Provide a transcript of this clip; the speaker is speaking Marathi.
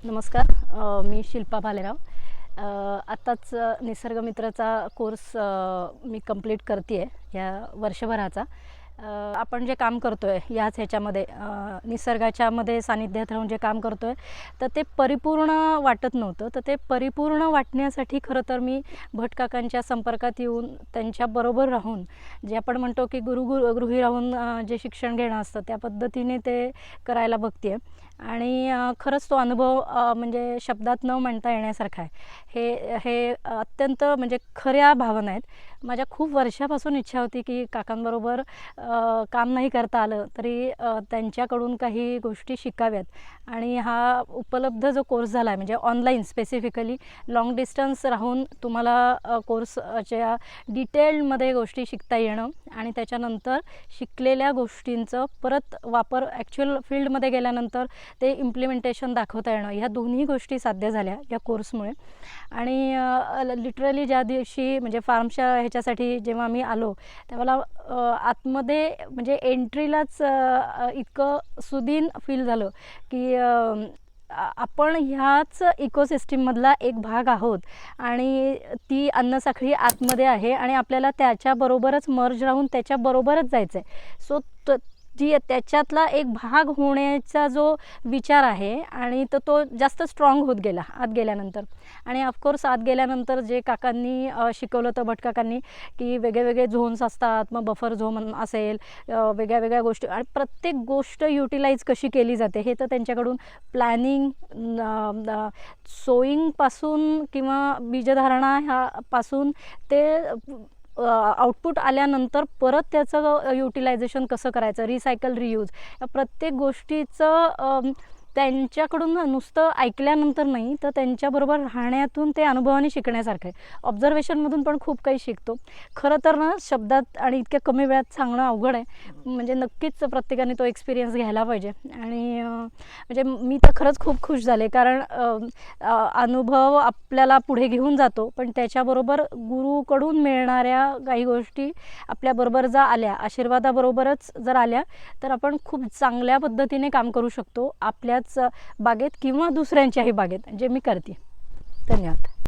नमस्कार. मी शिल्पा भालेराव. आत्ताच निसर्ग मित्राचा कोर्स मी कंप्लीट करते आहे या वर्षभराचा. आपण जे काम करतो आहे याच ह्याच्यामध्ये निसर्गाच्यामध्ये सानिध्यात राहून जे काम करतो आहे तर ते परिपूर्ण वाटत नव्हतं. तर ते परिपूर्ण वाटण्यासाठी खरं तर मी भटकाकांच्या संपर्कात येऊन त्यांच्याबरोबर राहून जे आपण म्हणतो की गृही राहून जे शिक्षण घेणं असतं त्या पद्धतीने ते करायला बघते आहे. आणि खरंच तो अनुभव म्हणजे शब्दात न म्हणता येण्यासारखा आहे. हे अत्यंत म्हणजे खऱ्या भावना आहेत. माझ्या खूप वर्षापासून इच्छा होती की काकांबरोबर काम नाही करता आलं तरी त्यांच्याकडून काही गोष्टी शिकाव्यात. आणि हा उपलब्ध जो कोर्स झाला आहे म्हणजे ऑनलाईन स्पेसिफिकली लॉंग डिस्टन्स राहून तुम्हाला कोर्सच्या डिटेलमध्ये गोष्टी शिकता येणं आणि त्याच्यानंतर शिकलेल्या गोष्टींचं परत वापर ॲक्च्युअल फील्डमध्ये गेल्यानंतर ते इम्प्लिमेंटेशन दाखवता येणं ह्या दोन्ही गोष्टी साध्य झाल्या या कोर्समुळे. आणि लिटरली ज्या दिवशी म्हणजे फार्मच्या ह्याच्यासाठी जेव्हा मी आलो त्यावेळेला आतमध्ये म्हणजे एंट्रीलाच इतकं सुदीन फील झालं की आपण ह्याच इकोसिस्टीममधला एक भाग आहोत आणि ती अन्नसाखळी आतमध्ये आहे आणि आपल्याला त्याच्याबरोबरच मर्ज राहून त्याच्याबरोबरच जायचं आहे. सो त्याच्यातला एक भाग होण्याचा जो विचार आहे आणि तो जास्त स्ट्रॉंग होत गेला आत गेल्यानंतर. आणि ऑफकोर्स आत गेल्यानंतर जे काकांनी शिकवलं तर भटकाकांनी की वेगळे झोन्स असतात, मग बफर झोन असेल, वेगळ्या गोष्टी आणि प्रत्येक गोष्ट युटिलाइज कशी केली जाते हे तर त्यांच्याकडून प्लॅनिंग सोईंगपासून किंवा बीजधारणा ह्यापासून ते आउटपुट आल्यानंतर परत त्याचं युटिलायझेशन कसं करायचं, रिसायकल रियूज या प्रत्येक गोष्टीचं त्यांच्याकडून नुसतं ऐकल्यानंतर नाही तर त्यांच्याबरोबर राहण्यातून ते अनुभवाने शिकण्यासारखं आहे. ऑब्झर्वेशनमधून पण खूप काही शिकतो. खरं तर ना शब्दात आणि इतक्या कमी वेळात सांगणं अवघड आहे. म्हणजे नक्कीच प्रत्येकाने तो एक्सपिरियन्स घ्यायला पाहिजे. आणि म्हणजे मी तर खरंच खूप खुश झाले कारण अनुभव आपल्याला पुढे घेऊन जातो पण त्याच्याबरोबर गुरुकडून मिळणाऱ्या काही गोष्टी आपल्याबरोबर जर आल्या, आशीर्वादाबरोबरच जर आल्या तर आपण खूप चांगल्या पद्धतीने काम करू शकतो आपल्याच बागेत किंवा दुसऱ्यांच्याही बागेत, जे मी करते. धन्यवाद.